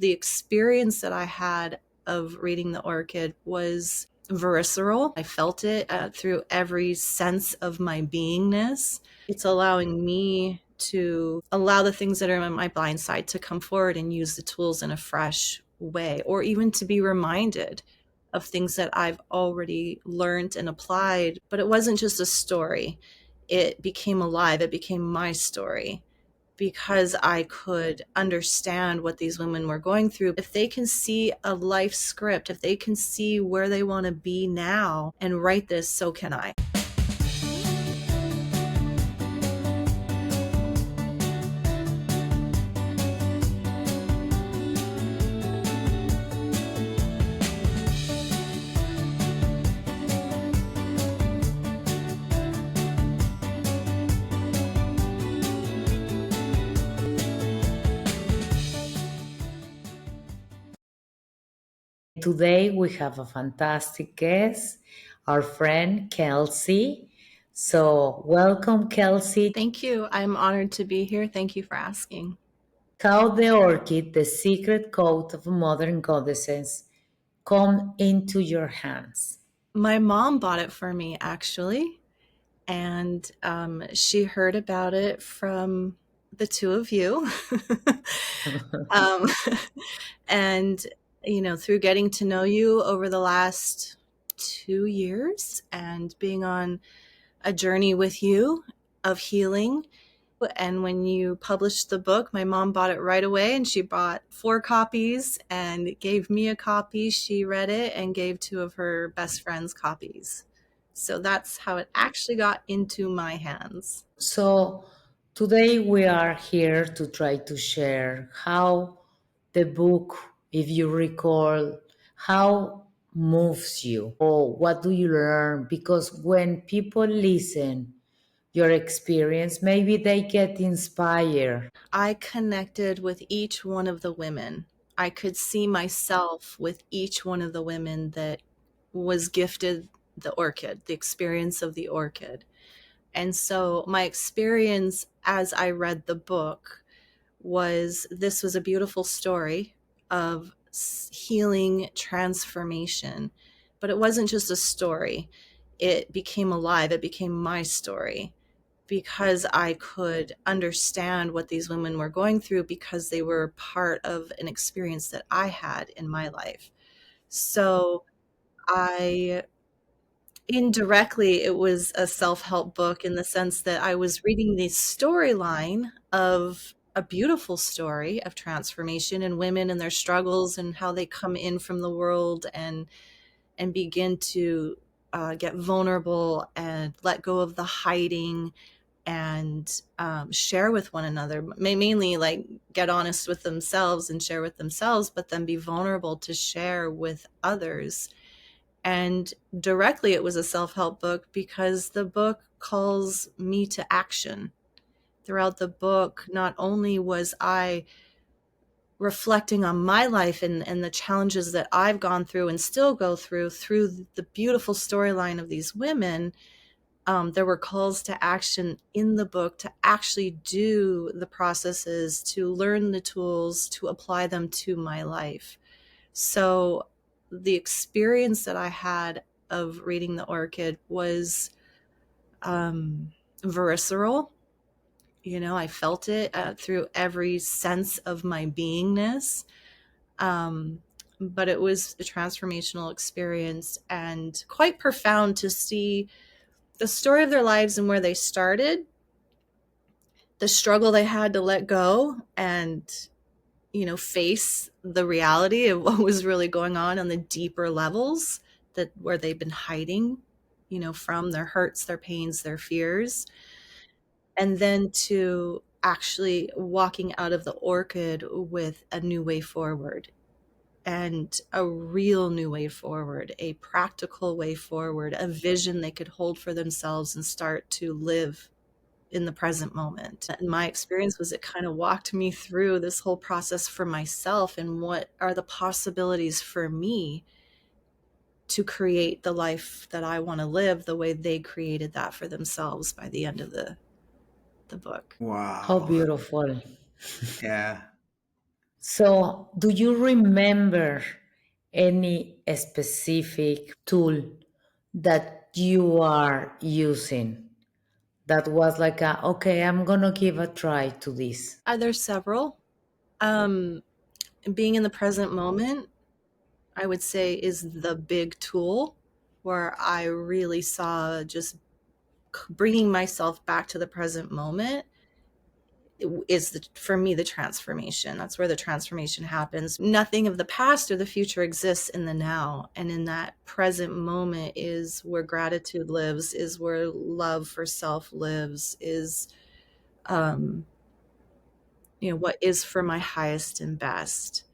the experience that I had of reading the Orchid was visceral. I felt it through every sense of my beingness. It's allowing me to allow the things that are in my blind side to come forward and use the tools in a fresh way, or even to be reminded of things that I've already learned and applied. But it wasn't just a story. It became alive. It became my story because I could understand what these women were going through. If they can see a life script, if they can see where they want to be now and write this, so can I. Today we have a fantastic guest, our friend Kelsie. So, welcome, Kelsie. Thank you. I'm honored to be here. Thank you for asking. How the orchid, the secret code of modern goddesses, come into your hands. My mom bought it for me, actually, and she heard about it from the two of you. um, and, through getting to know you over the last 2 years and being on a journey with you of healing. And when you published the book, my mom bought it right away, and she bought 4 copies and gave me a copy. She read it and gave 2 of her best friends copies. So that's how it actually got into my hands. So, today we are here to try to share how the book, if you recall, how moves you or what do you learn? Because when people listen your experience, maybe they get inspired. I connected with each one of the women. I could see myself with each one of the women that was gifted the orchid, the experience of the orchid. And so my experience as I read the book was this was a beautiful story of healing transformation. But it wasn't just a story. It became alive. It became my story because I could understand what these women were going through because they were part of an experience that I had in my life. So I indirectly, it was a self-help book in the sense that I was reading the storyline of a beautiful story of transformation and women and their struggles and how they come in from the world and begin to get vulnerable and let go of the hiding and share with one another, mainly like get honest with themselves and share with themselves, but then be vulnerable to share with others. And directly, it was a self-help book because the book calls me to action. Throughout the book, not only was I reflecting on my life and the challenges that I've gone through and still go through the beautiful storyline of these women, there were calls to action in the book to actually do the processes, to learn the tools, to apply them to my life. So the experience that I had of reading the Orchid was visceral. I felt it through every sense of my beingness. But it was a transformational experience and quite profound to see the story of their lives and where they started, the struggle they had to let go and, face the reality of what was really going on the deeper levels that where they've been hiding, from their hurts, their pains, their fears. And then to actually walking out of the orchid with a new way forward and a real new way forward, a practical way forward, a vision they could hold for themselves and start to live in the present moment. And my experience was it kind of walked me through this whole process for myself and what are the possibilities for me to create the life that I want to live the way they created that for themselves by the end of the book. How Wow. beautiful. Yeah. So, do you remember any specific tool that you are using that was like a, okay, I'm gonna give a try to this? There's several. Um, Being in the present moment, I would say, is the big tool where I really saw just bringing myself back to the present moment is for me the transformation. That's where the transformation happens. Nothing of the past or the future exists in the now, and in that present moment is where gratitude lives, is where love for self lives, is um what is for my highest and best.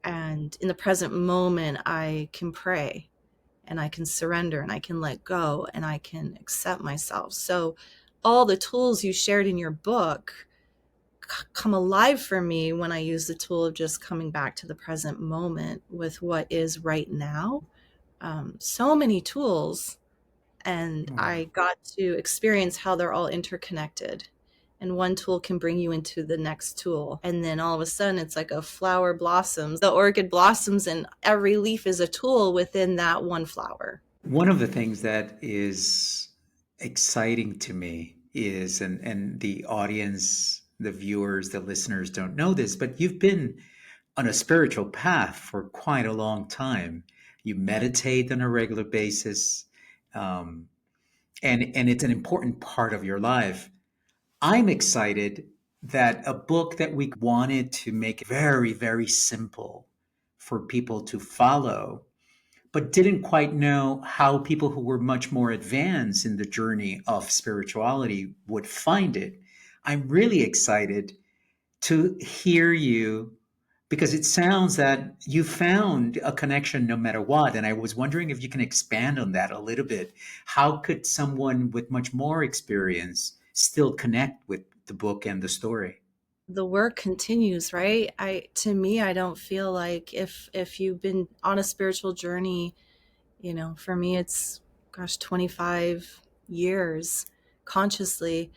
And in the present moment I can pray and I can surrender and I can let go and I can accept myself. So all the tools you shared in your book come alive for me when I use the tool of just coming back to the present moment with what is right now. So many tools, and Wow. I got to experience how they're all interconnected. And one tool can bring you into the next tool. And then all of a sudden, it's like a flower blossoms. The orchid blossoms, and every leaf is a tool within that one flower. One of the things that is exciting to me is, and the audience, the viewers, the listeners don't know this, but you've been on a spiritual path for quite a long time. You meditate on a regular basis, um, and it's an important part of your life. I'm excited that a book that we wanted to make very, very simple for people to follow, but didn't quite know how people who were much more advanced in the journey of spirituality would find it. I'm really excited to hear you because it sounds that you found a connection no matter what. And I was wondering if you can expand on that a little bit. How could someone with much more experience still connect with the book and the story? The work continues, right? To me, I don't feel like if you've been on a spiritual journey, for me it's, gosh, 25 years consciously.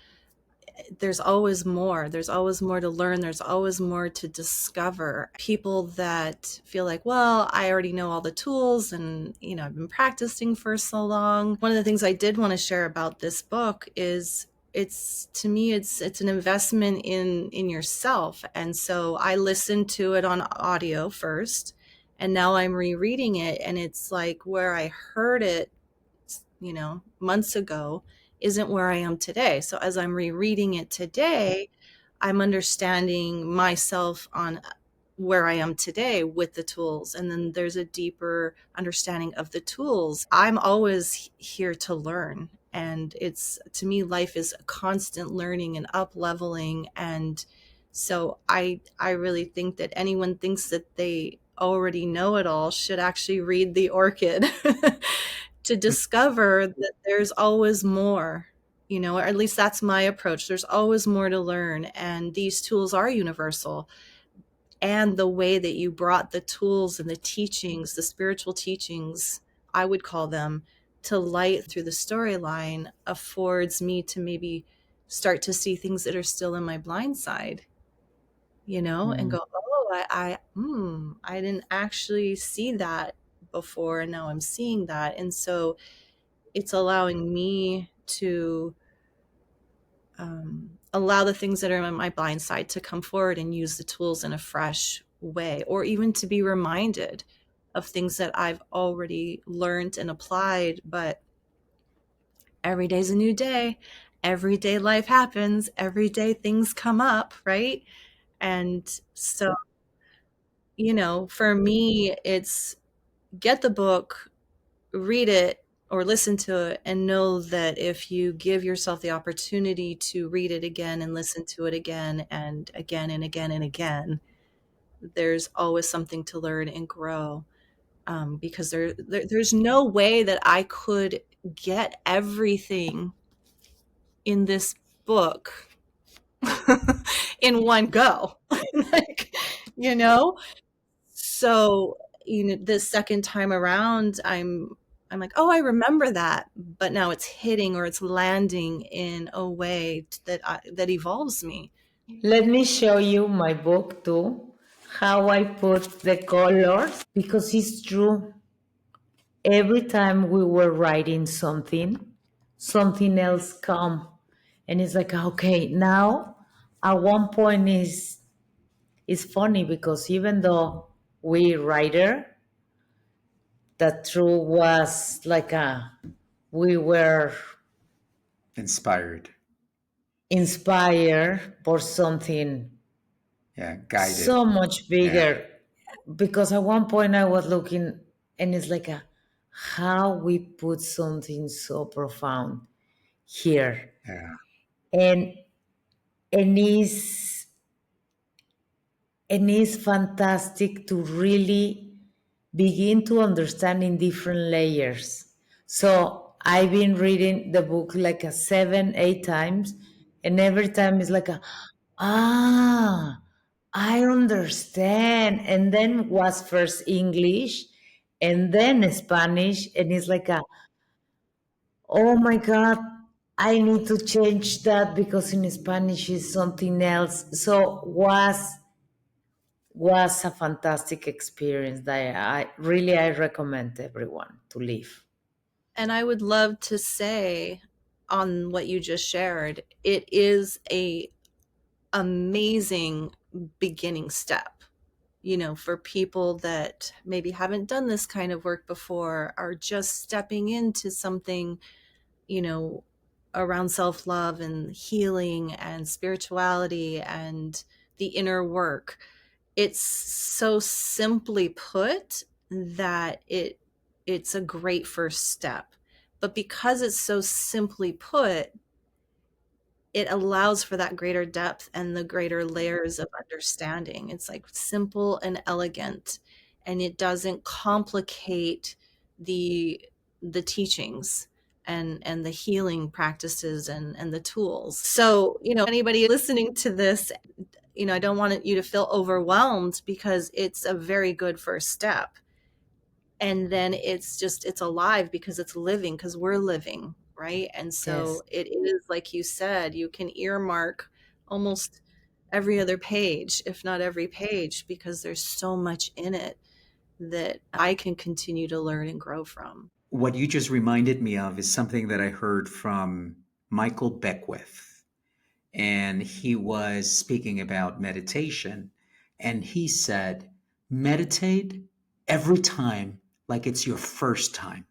There's always more. There's always more to learn. There's always more to discover. People that feel like, well, I already know all the tools and, I've been practicing for so long. One of the things I did want to share about this book is it's, to me, it's an investment in yourself. And so I listened to it on audio first, and now I'm rereading it, and it's like where I heard it, months ago, isn't where I am today. So as I'm rereading it today, I'm understanding myself on where I am today with the tools. And then there's a deeper understanding of the tools. I'm always here to learn. And it's, to me, life is a constant learning and up leveling. And so I really think that anyone thinks that they already know it all should actually read the Orchid to discover that there's always more, or at least that's my approach. There's always more to learn, and these tools are universal. And the way that you brought the tools and the teachings, the spiritual teachings, I would call them, to light through the storyline affords me to maybe start to see things that are still in my blind side, and Mm. go, oh, I didn't actually see that before, and now I'm seeing that. And so it's allowing me to allow the things that are in my blind side to come forward and use the tools in a fresh way, or even to be reminded of things that I've already learned and applied. But every day's a new day. Every day life happens. Every day things come up, right? And so, for me, it's get the book, read it or listen to it, and know that if you give yourself the opportunity to read it again and listen to it again and again and again and again, there's always something to learn and grow. Because there's no way that I could get everything in this book in one go. like, you know, So, the second time around, I'm like, "Oh, I remember that," but now it's hitting or it's landing in a way that evolves me. Let me show you my book too. how I put the colors because it's true. Every time we were writing something, something else come, and it's like okay, now at one point is it's funny because even though we writer, that true was like a we were Inspired. inspired for something Yeah, guided. so much Yeah, bigger because at one point I was looking and it's like a how we put something so profound here yeah, and and is and it's fantastic to really begin to understand in different layers. So I've been reading the book like a 7 8 times and every time it's like a ah, I understand. And then was first English and then Spanish. And it's like a, oh my God, I need to change that because in Spanish is something else. So was a fantastic experience that I really I recommend everyone to live. And I would love to say on what you just shared, it is a amazing beginning step, for people that maybe haven't done this kind of work before, are just stepping into something, you know, around self-love and healing and spirituality and the inner work. It's so simply put that it's a great first step. But because it's so simply put, it allows for that greater depth and the greater layers of understanding. It's like simple and elegant, and it doesn't complicate the the teachings and the healing practices and the tools. So, anybody listening to this, I don't want you to feel overwhelmed because it's a very good first step. And then it's alive because it's living, because we're living, right? And Yes. so it is, like you said, you can earmark almost every other page, if not every page, because there's so much in it that I can continue to learn and grow from. what you just reminded me of is something that I heard from Michael Beckwith. And he was speaking about meditation. And he said, meditate every time like it's your first time.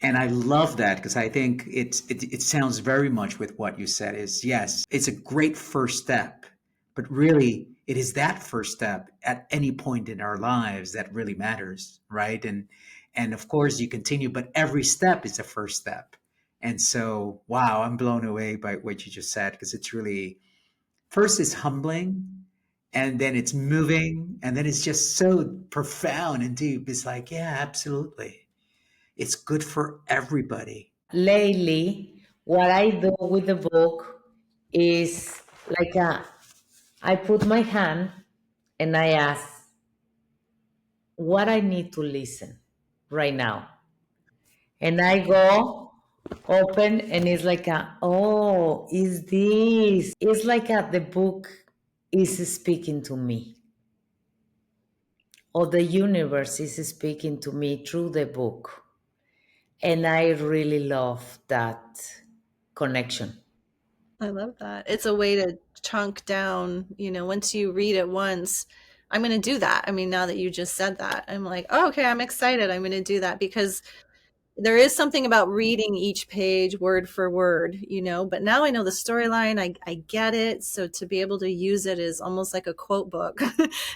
And I love that because I think it sounds very much with what you said is yes, it's a great first step, but really it is that first step at any point in our lives that really matters, right? And of course you continue, but every step is a first step. And so, wow, I'm blown away by what you just said because it's really first it's humbling and then it's moving and then it's just so profound and deep. It's like, yeah, absolutely. It's good for everybody. Lately, what I do with the book is like a, I put my hand and I ask what I need to listen right now. And I go open and it's like a, oh, is this? It's like a, the book is speaking to me or the universe is speaking to me through the book. And I really love that connection. I love that. It's a way to chunk down, once you read it once. I'm going to do that. I mean, now that you just said that, I'm like, oh, okay, I'm excited. I'm going to do that because there is something about reading each page word for word, but now I know the storyline. I get it. So to be able to use it is almost like a quote book.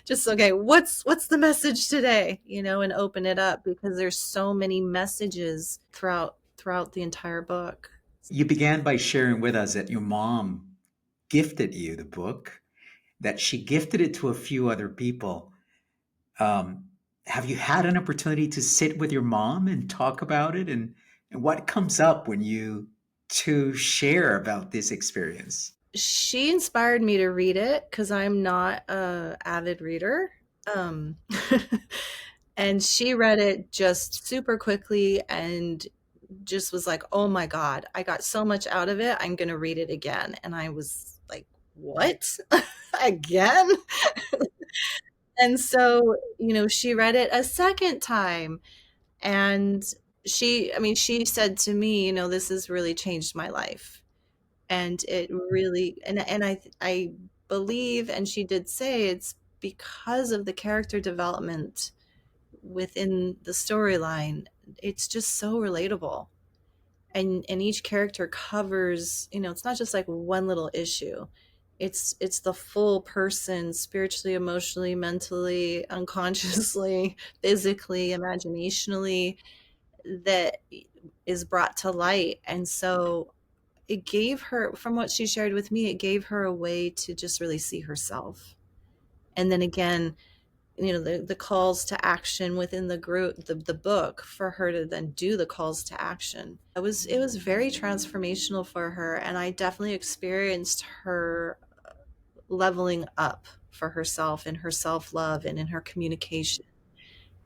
Just, okay, what's the message today, and open it up because there's so many messages throughout the entire book. You began by sharing with us that your mom gifted you the book, that she gifted it to a few other people. Um, have you had an opportunity to sit with your mom and talk about it? And what comes up when you two share about this experience? She inspired me to read it because I'm not a avid reader. Um, and she read it just super quickly and just was like, "Oh my God, I got so much out of it. I'm going to read it again." And I was like, what? Again? And so, she read it a second time, and she said to me, this has really changed my life. And it really, and I believe, and she did say it's because of the character development within the storyline. It's just so relatable. And each character covers, it's not just like one little issue. It's the full person, spiritually, emotionally, mentally, unconsciously, physically, imaginationally, that is brought to light. And so it gave her, from what she shared with me, it gave her a way to just really see herself. And then again, the calls to action within the group, the book, for her to then do the calls to action. It was very transformational for her, and I definitely experienced her leveling up for herself in her self-love and in her communication.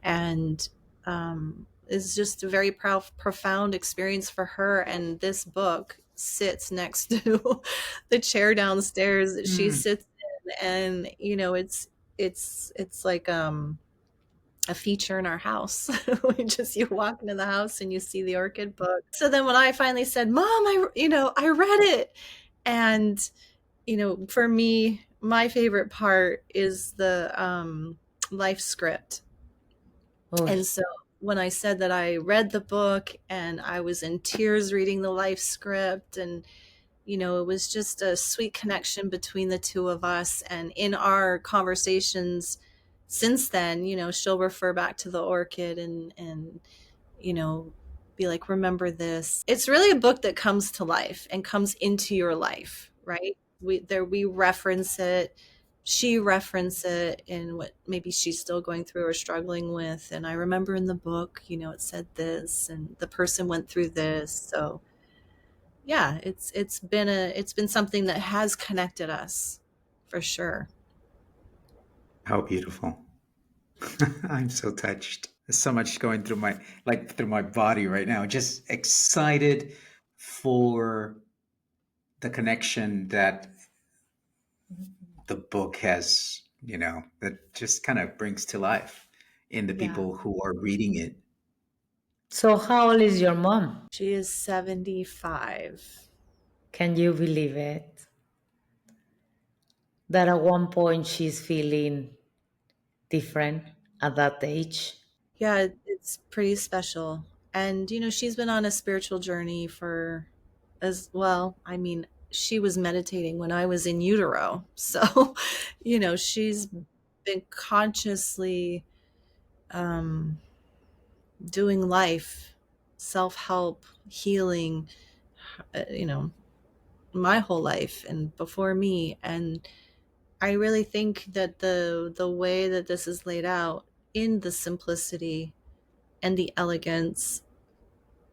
And it's just a very profound experience for her. And this book sits next to the chair downstairs that she Mm. sits in, and it's like a feature in our house. You walk into the house and you see the orchid book. So then when I finally said, "Mom, I read it," and for me, my favorite part is the life script. Oh, And so when I said that I read the book and I was in tears reading the life script, and it was just a sweet connection between the two of us. And in our conversations since then, she'll refer back to the orchid, and you know, be like, remember this. It's really a book that comes to life and comes into your life, right? We reference it. She reference it in what maybe she's still going through or struggling with. And I remember in the book, it said this, and the person went through this. So yeah, it's been something that has connected us for sure. How beautiful. I'm so touched. There's so much going through my body right now. Just excited for the connection that the book has, that just kind of brings to life in the Yeah. people who are reading it. so how old is your mom? She is 75. Can you believe it? That at one point she's feeling different at that age. Yeah, it's pretty special. And, she's been on a spiritual journey for as well. I mean, she was meditating when I was in utero. So, she's been consciously um, doing life, self help, healing, you know, my whole life and before me. And I really think that the way that this is laid out in the simplicity and the elegance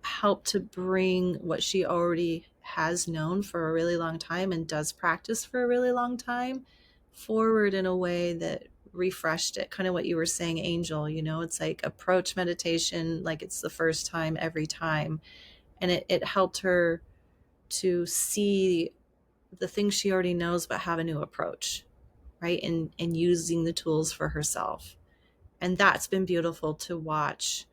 help to bring what she already has known for a really long time and does practice for a really long time forward in a way that refreshed it. Kind of what you were saying, Angel, it's like approach meditation like it's the first time every time. And it helped her to see the things she already knows, but have a new approach, right? And using the tools for herself. And that's been beautiful to watch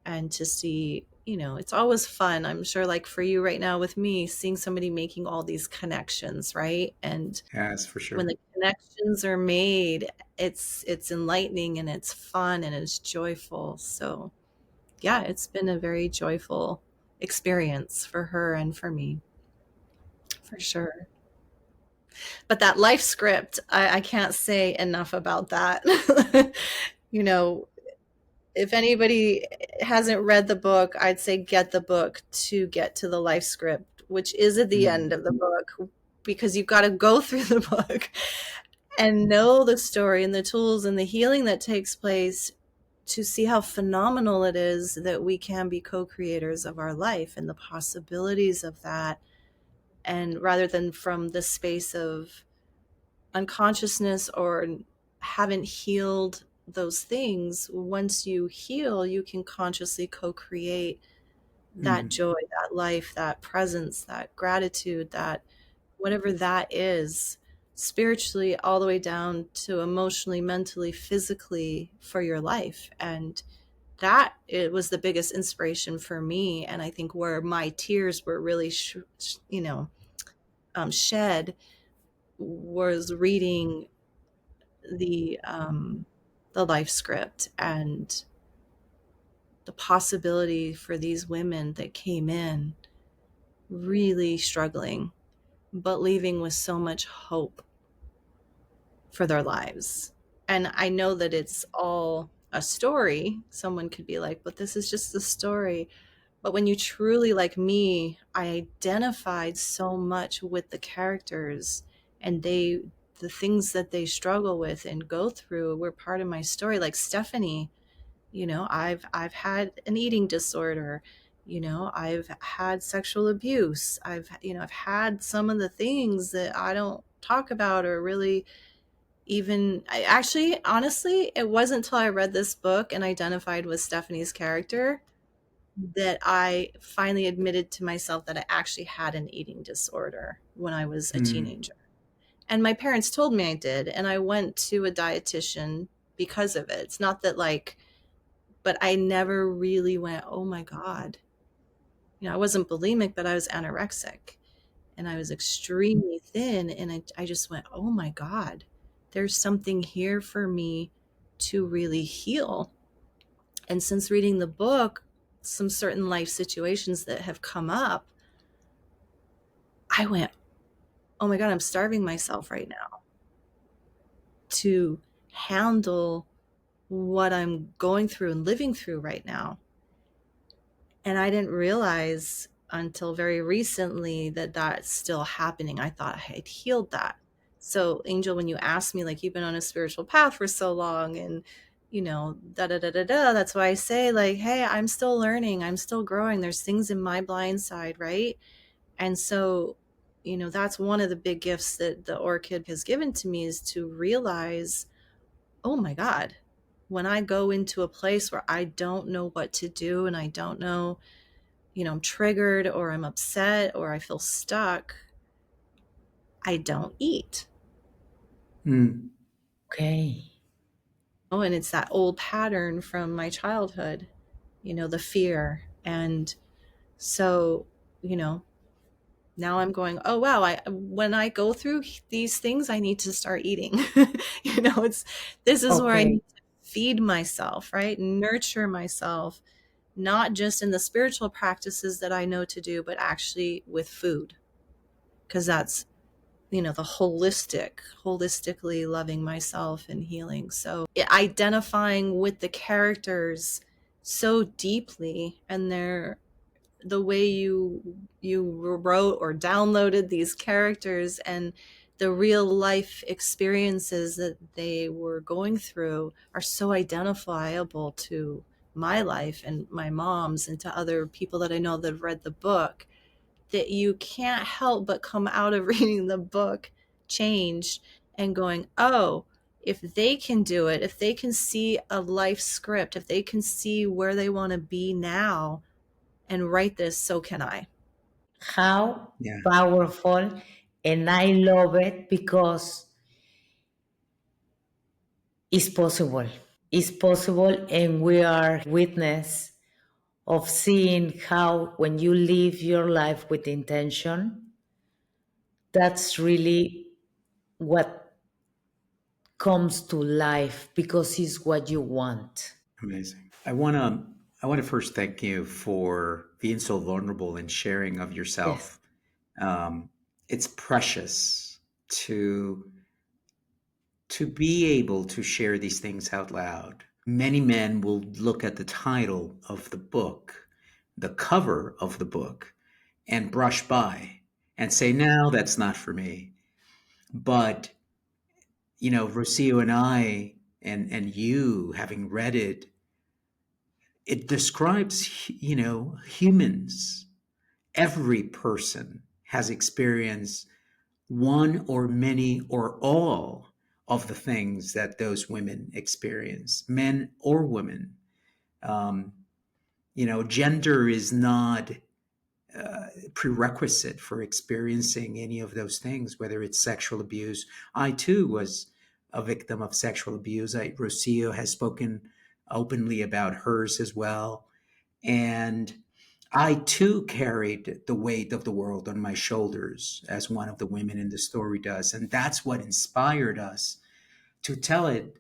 and to see. It's always fun, I'm sure, like for you right now with me, seeing somebody making all these connections, right? And Yes, for when sure. the connections are made, it's enlightening and it's fun and it's joyful. So yeah, it's been a very joyful experience for her and for me, for sure. But that life script, I can't say enough about that. you know if anybody hasn't read the book, I'd say get the book to get to the life script, which is at the Mm. end of the book, because you've got to go through the book and know the story and the tools and the healing that takes place to see how phenomenal it is that we can be co-creators of our life and the possibilities of that. And rather than from the space of unconsciousness or haven't healed those things, once you heal, you can consciously co-create that Mm. joy, that life, that presence, that gratitude, that whatever that is. spiritually all the way down to emotionally, mentally, physically for your life. And that it was the biggest inspiration for me, and I think where my tears were really shed was reading the um, the life script and the possibility for these women that came in really struggling, but leaving with so much hope for their lives. And I know that it's all a story. Someone could be like, but this is just a story. But when you truly, like me, I identified so much with the characters, and the things that they struggle with and go through were part of my story. Like Stephanie, I've had an eating disorder, I've had sexual abuse. I've had some of the things that I don't talk about or really even I actually honestly, it wasn't until I read this book and identified with Stephanie's character that I finally admitted to myself that I actually had an eating disorder when I was a Mm. teenager. And my parents told me I did, and I went to a dietitian because of it. It's not that like, but I never really went, oh my God. I wasn't bulimic, but I was anorexic and I was extremely thin. And I just went, oh my God, there's something here for me to really heal. And since reading the book, some certain life situations that have come up, I went, oh my God, I'm starving myself right now to handle what I'm going through and living through right now. And I didn't realize until very recently that that's still happening. I thought I had healed that. So, Angel, when you asked me, like, you've been on a spiritual path for so long and, da da da da da, that's why I say, like, hey, I'm still learning, I'm still growing. There's things in my blind side, right? And so, that's one of the big gifts that the orchid has given to me is to realize, oh my God, when I go into a place where I don't know what to do and I don't know, I'm triggered or I'm upset or I feel stuck, I don't eat. Mm. Okay. Oh, and it's that old pattern from my childhood, the fear. And so, you know, now I'm going, oh wow, when I go through these things, I need to start eating. This is where I Okay. need to feed myself, right? Nurture myself, not just in the spiritual practices that I know to do, but actually with food. Because that's the holistically loving myself and healing. So identifying with the characters so deeply, and the way you wrote or downloaded these characters and the real life experiences that they were going through are so identifiable to my life and my mom's and to other people that I know that have read the book, that you can't help but come out of reading the book changed and going, oh, if they can do it, if they can see a life script, if they can see where they want to be now and write this, so can I. How Yeah. powerful. And I love it because it's possible. It's possible, and we are witness of seeing how when you live your life with intention, that's really what comes to life because it's what you want. Amazing. I want to first thank you for being so vulnerable and sharing of Yes. yourself. It's precious to be able to share these things out loud. Many men will look at the title of the book, the cover of the book, and brush by and say, "No, that's not for me." But Rocio and I and you having read it, it describes humans. Every person has experienced one or many or all of the things that those women experience, men or women. um, Gender is not prerequisite for experiencing any of those things, whether it's sexual abuse. I too was a victim of sexual abuse. Rocio has spoken openly about hers as well. And I too carried the weight of the world on my shoulders, as one of the women in the story does. And that's what inspired us to tell it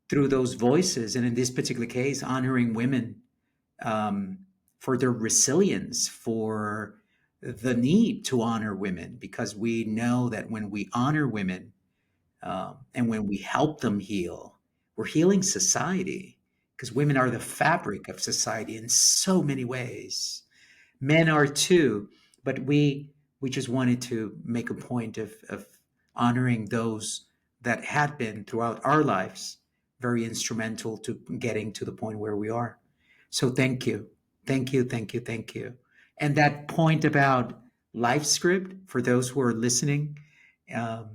through those voices. And in this particular case, honoring women um, for their resilience, for the need to honor women, because we know that when we honor women and when we help them heal, we're healing society, because women are the fabric of society in so many ways. Men are too, but we just wanted to make a point of honoring those that had been throughout our lives very instrumental to getting to the point where we are. So thank you, thank you, thank you, thank you. And that point about life script, for those who are listening, um,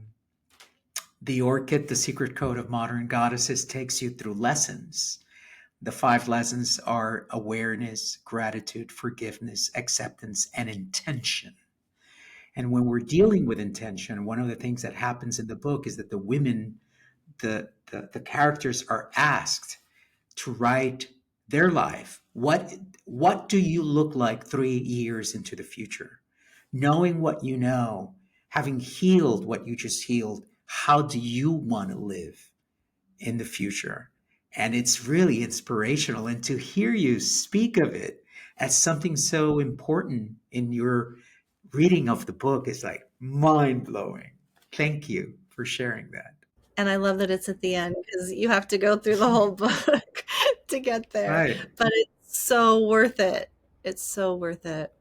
the Orchid, the Secret Code of Modern Goddesses, takes you through lessons. The 5 lessons are awareness, gratitude, forgiveness, acceptance, and intention. And when we're dealing with intention, one of the things that happens in the book is that the women, the characters are asked to write their life. What do you look like 3 years into the future? Knowing what you know, having healed what you just healed, how do you want to live in the future? And it's really inspirational. And to hear you speak of it as something so important in your reading of the book is like mind blowing. Thank you for sharing that. And I love that it's at the end because you have to go through the whole book to get there. Right. But it's so worth it. It's so worth it.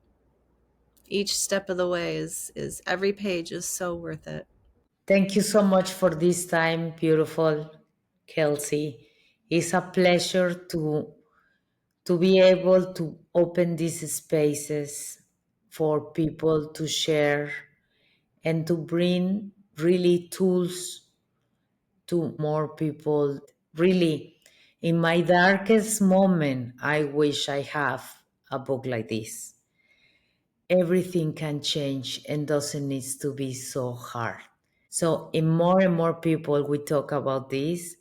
Each step of the way is every page is so worth it. Thank you so much for this time, beautiful Kelsey. It's a pleasure to be able to open these spaces for people to share and to bring really tools to more people. Really, in my darkest moment, I wish I have a book like this. Everything can change and doesn't need to be so hard. So, in more and more people we talk about this,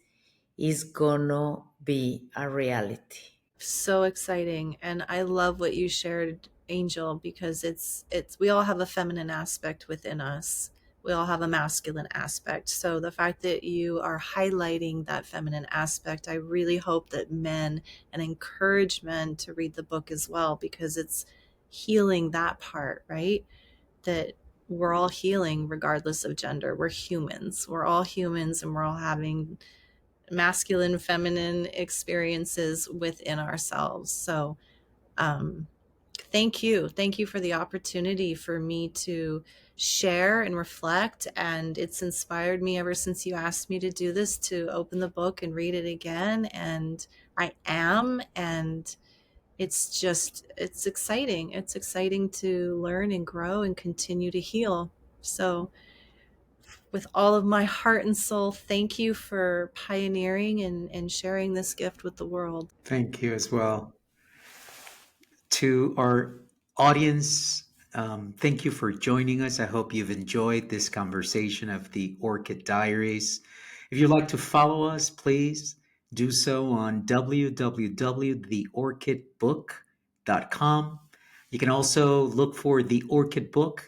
it's gonna be a reality. So exciting. And I love what you shared, Angel, because it's we all have a feminine aspect within us. We all have a masculine aspect. So the fact that you are highlighting that feminine aspect, I really hope that men and encourage men to read the book as well, because it's healing that part, right? That we're all healing regardless of gender. We're humans. We're all humans and we're all having masculine, feminine experiences within ourselves. So, um, thank you. Thank you for the opportunity for me to share and reflect. And it's inspired me ever since you asked me to do this, to open the book and read it again. And I am. And it's exciting. It's exciting to learn and grow and continue to heal. So, with all of my heart and soul, thank you for pioneering and sharing this gift with the world. Thank you as well. To our audience, thank you for joining us. I hope you've enjoyed this conversation of the Orchid Diaries. If you'd like to follow us, please do so on www.theorchidbook.com. You can also look for the Orchid Book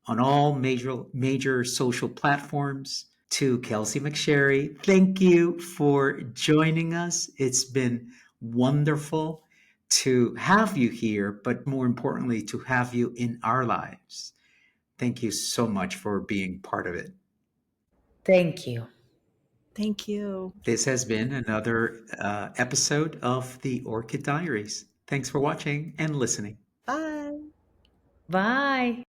on all major social platforms. To Kelsie McSherry, thank you for joining us. It's been wonderful to have you here, but more importantly, to have you in our lives. Thank you so much for being part of it. Thank you. Thank you. This has been another episode of the Orchid Diaries. Thanks for watching and listening. Bye. Bye.